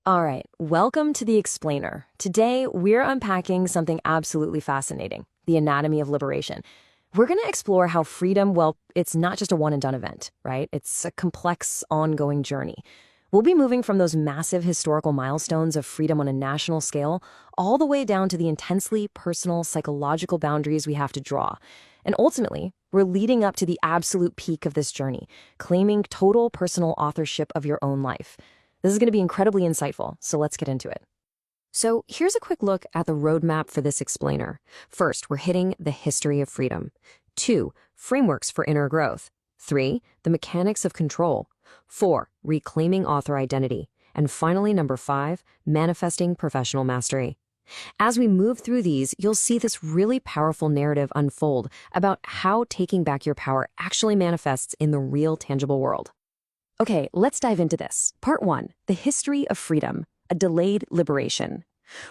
All right, welcome to The Explainer. Today, we're unpacking something absolutely fascinating, the anatomy of liberation. We're going to explore how freedom, well, it's not just a one-and-done event, right? It's a complex, ongoing journey. We'll be moving from those massive historical milestones of freedom on a national scale all the way down to the intensely personal, psychological boundaries we have to draw. And ultimately, we're leading up to the absolute peak of this journey, claiming total personal authorship of your own life. This is going to be incredibly insightful, so let's get into it. So here's a quick look at the roadmap for this explainer. First, we're hitting the history of freedom. 2, frameworks for inner growth. 3, the mechanics of control. 4, reclaiming author identity. And finally, number 5, manifesting professional mastery. As we move through these, you'll see this really powerful narrative unfold about how taking back your power actually manifests in the real, tangible world. Okay, let's dive into this. Part 1, the history of freedom, a delayed liberation.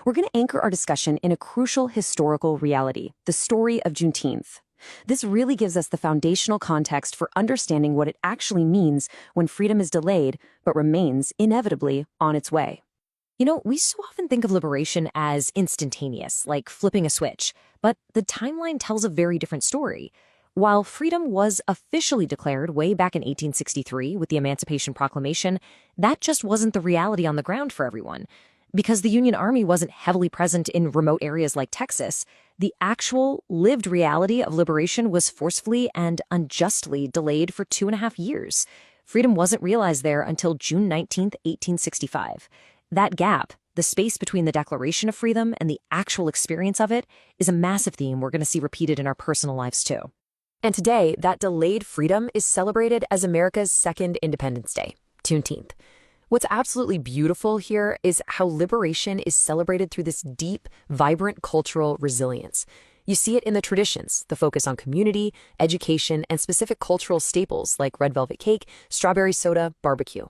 We're going to anchor our discussion in a crucial historical reality, the story of Juneteenth. This really gives us the foundational context for understanding what it actually means when freedom is delayed, but remains inevitably on its way. You know, we so often think of liberation as instantaneous, like flipping a switch, but the timeline tells a very different story. While freedom was officially declared way back in 1863 with the Emancipation Proclamation, that just wasn't the reality on the ground for everyone. Because the Union Army wasn't heavily present in remote areas like Texas, the actual lived reality of liberation was forcefully and unjustly delayed for 2.5 years. Freedom wasn't realized there until June 19, 1865. That gap, the space between the Declaration of Freedom and the actual experience of it, is a massive theme we're going to see repeated in our personal lives too. And today, that delayed freedom is celebrated as America's second Independence Day, Juneteenth. What's absolutely beautiful here is how liberation is celebrated through this deep, vibrant cultural resilience. You see it in the traditions, the focus on community, education, and specific cultural staples like red velvet cake, strawberry soda, barbecue.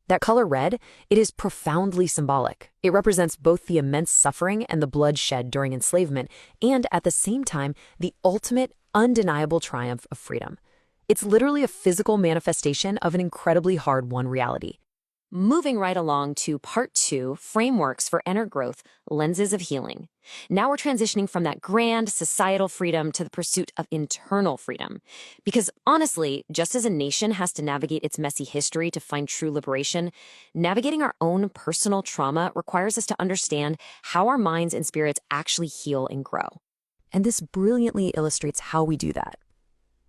That color red, it is profoundly symbolic. It represents both the immense suffering and the blood shed during enslavement, and at the same time, the ultimate, undeniable triumph of freedom. It's literally a physical manifestation of an incredibly hard-won reality. Moving right along to Part 2, Frameworks for Inner Growth, Lenses of Healing. Now we're transitioning from that grand societal freedom to the pursuit of internal freedom. Because honestly, just as a nation has to navigate its messy history to find true liberation, navigating our own personal trauma requires us to understand how our minds and spirits actually heal and grow. And this brilliantly illustrates how we do that.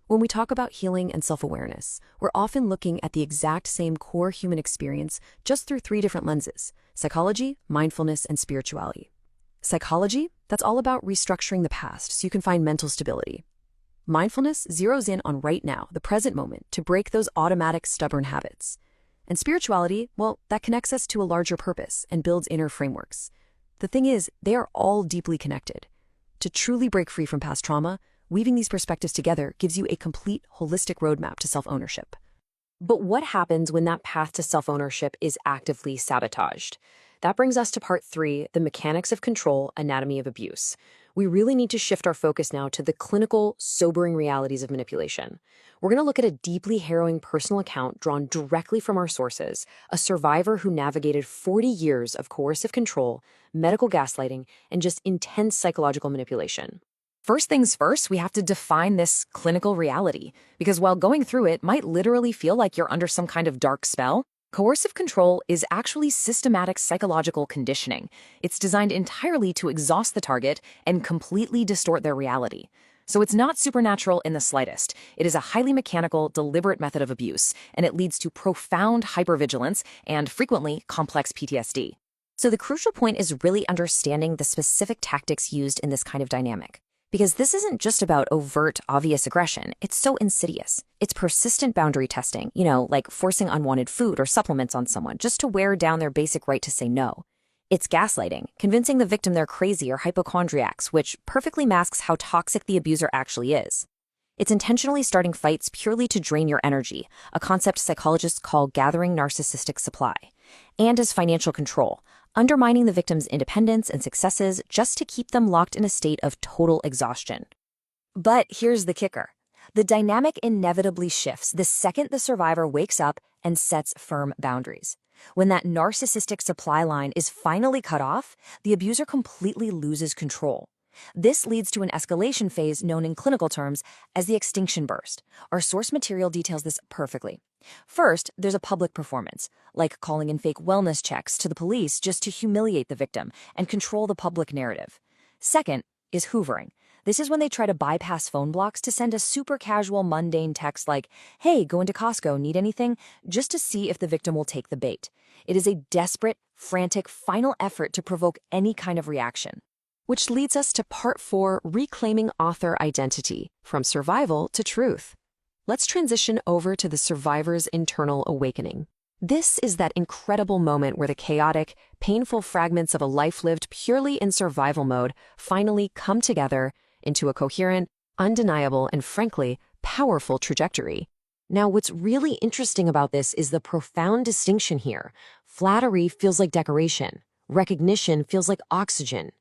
When we talk about healing and self-awareness, we're often looking at the exact same core human experience just through 3 different lenses: psychology, mindfulness, and spirituality. Psychology, that's all about restructuring the past so you can find mental stability. Mindfulness zeroes in on right now, the present moment, to break those automatic, stubborn habits. And spirituality, well, that connects us to a larger purpose and builds inner frameworks. The thing is, they are all deeply connected. To truly break free from past trauma, weaving these perspectives together gives you a complete, holistic roadmap to self-ownership. But what happens when that path to self-ownership is actively sabotaged? That brings us to Part 3, the mechanics of control, anatomy of abuse. We really need to shift our focus now to the clinical, sobering realities of manipulation. We're going to look at a deeply harrowing personal account drawn directly from our sources, a survivor who navigated 40 years of coercive control, medical gaslighting, and just intense psychological manipulation. First things first, we have to define this clinical reality, because while going through it might literally feel like you're under some kind of dark spell, coercive control is actually systematic psychological conditioning. It's designed entirely to exhaust the target and completely distort their reality. So it's not supernatural in the slightest. It is a highly mechanical, deliberate method of abuse, and it leads to profound hypervigilance and frequently complex PTSD. So the crucial point is really understanding the specific tactics used in this kind of dynamic. Because this isn't just about overt, obvious aggression. It's so insidious. It's persistent boundary testing, like forcing unwanted food or supplements on someone just to wear down their basic right to say no. It's gaslighting, convincing the victim they're crazy or hypochondriacs, which perfectly masks how toxic the abuser actually is. It's intentionally starting fights purely to drain your energy, a concept psychologists call gathering narcissistic supply. And as financial control, undermining the victim's independence and successes just to keep them locked in a state of total exhaustion. But here's the kicker. The dynamic inevitably shifts the second the survivor wakes up and sets firm boundaries. When that narcissistic supply line is finally cut off, the abuser completely loses control. This leads to an escalation phase known in clinical terms as the extinction burst. Our source material details this perfectly. First, there's a public performance, like calling in fake wellness checks to the police just to humiliate the victim and control the public narrative. Second is hoovering. This is when they try to bypass phone blocks to send a super casual, mundane text like, "Hey, go into Costco, need anything?" just to see if the victim will take the bait. It is a desperate, frantic, final effort to provoke any kind of reaction. Which leads us to part 4, reclaiming author identity, from survival to truth. Let's transition over to the survivor's internal awakening. This is that incredible moment where the chaotic, painful fragments of a life lived purely in survival mode finally come together into a coherent, undeniable, and frankly, powerful trajectory. Now, what's really interesting about this is the profound distinction here. Flattery feels like decoration. Recognition feels like oxygen.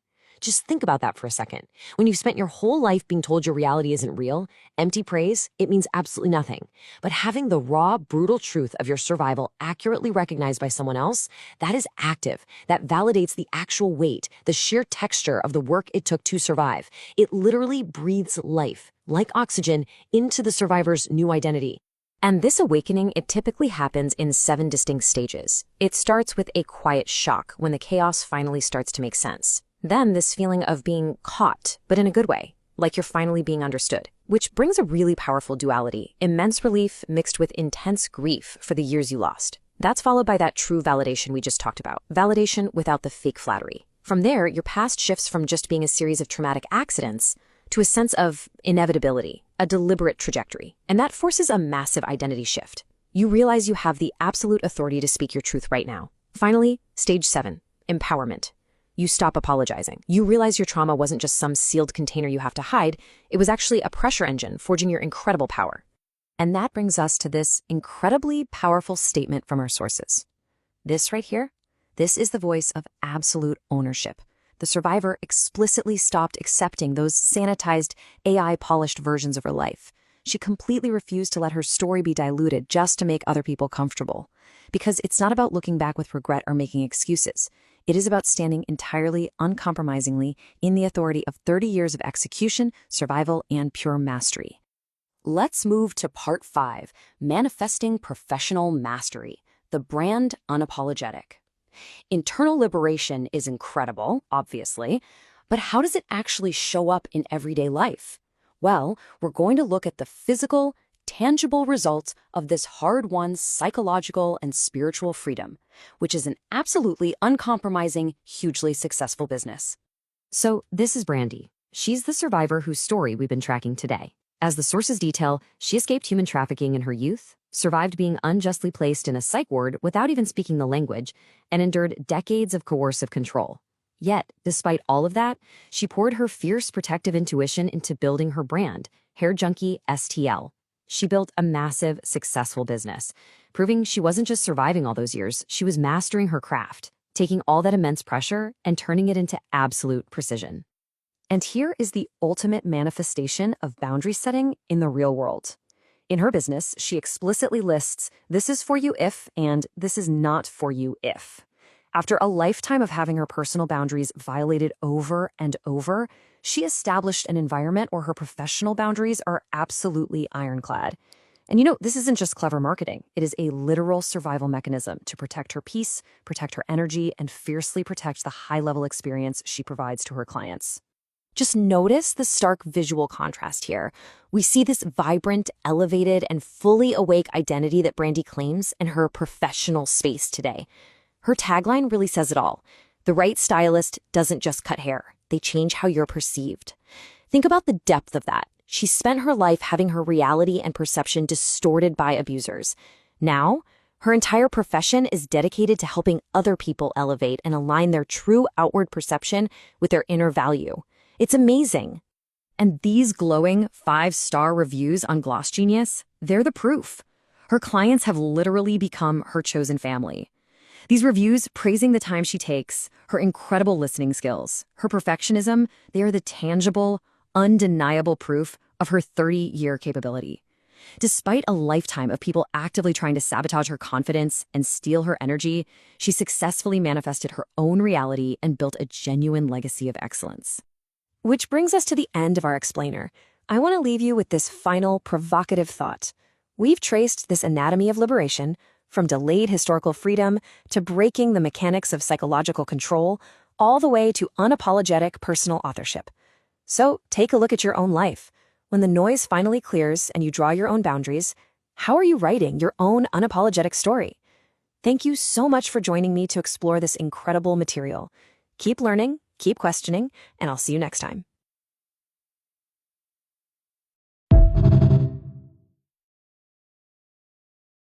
Just think about that for a second. When you've spent your whole life being told your reality isn't real, empty praise, it means absolutely nothing. But having the raw, brutal truth of your survival accurately recognized by someone else, that is active. That validates the actual weight, the sheer texture of the work it took to survive. It literally breathes life, like oxygen, into the survivor's new identity. And this awakening, it typically happens in 7 distinct stages. It starts with a quiet shock when the chaos finally starts to make sense. Then this feeling of being caught, but in a good way, like you're finally being understood, which brings a really powerful duality, immense relief mixed with intense grief for the years you lost. That's followed by that true validation we just talked about, validation without the fake flattery. From there, your past shifts from just being a series of traumatic accidents to a sense of inevitability, a deliberate trajectory. And that forces a massive identity shift. You realize you have the absolute authority to speak your truth right now. Finally, stage 7, empowerment. You stop apologizing. You realize your trauma wasn't just some sealed container you have to hide. It was actually a pressure engine forging your incredible power. And that brings us to this incredibly powerful statement from our sources. This right here, this is the voice of absolute ownership. The survivor explicitly stopped accepting those sanitized, AI-polished versions of her life. She completely refused to let her story be diluted just to make other people comfortable. Because it's not about looking back with regret or making excuses. It is about standing entirely, uncompromisingly in the authority of 30 years of execution, survival, and pure mastery. Let's move to part 5, manifesting professional mastery, the brand unapologetic. Internal liberation is incredible, obviously, but how does it actually show up in everyday life? Well, we're going to look at the physical, tangible results of this hard-won psychological and spiritual freedom, which is an absolutely uncompromising, hugely successful business. So this is Brandy. She's the survivor whose story we've been tracking today. As the sources detail, she escaped human trafficking in her youth, survived being unjustly placed in a psych ward without even speaking the language, and endured decades of coercive control. Yet, despite all of that, she poured her fierce protective intuition into building her brand, Hair JUNKIE STL. She built a massive, successful business, proving she wasn't just surviving all those years, she was mastering her craft, taking all that immense pressure and turning it into absolute precision. And here is the ultimate manifestation of boundary setting in the real world. In her business, she explicitly lists, "This is for you if," and "This is not for you if." After a lifetime of having her personal boundaries violated over and over, she established an environment where her professional boundaries are absolutely ironclad. And this isn't just clever marketing. It is a literal survival mechanism to protect her peace, protect her energy, and fiercely protect the high-level experience she provides to her clients. Just notice the stark visual contrast here. We see this vibrant, elevated, and fully awake identity that Brandy claims in her professional space today. Her tagline really says it all. The right stylist doesn't just cut hair. They change how you're perceived. Think about the depth of that. She spent her life having her reality and perception distorted by abusers. Now, her entire profession is dedicated to helping other people elevate and align their true outward perception with their inner value. It's amazing. And these glowing 5-star reviews on Gloss Genius, they're the proof. Her clients have literally become her chosen family. These reviews praising the time she takes, her incredible listening skills, her perfectionism, they are the tangible, undeniable proof of her 30-year capability. Despite a lifetime of people actively trying to sabotage her confidence and steal her energy, she successfully manifested her own reality and built a genuine legacy of excellence. Which brings us to the end of our explainer. I want to leave you with this final provocative thought. We've traced this anatomy of liberation, from delayed historical freedom to breaking the mechanics of psychological control, all the way to unapologetic personal authorship. So take a look at your own life. When the noise finally clears and you draw your own boundaries, how are you writing your own unapologetic story? Thank you so much for joining me to explore this incredible material. Keep learning, keep questioning, and I'll see you next time.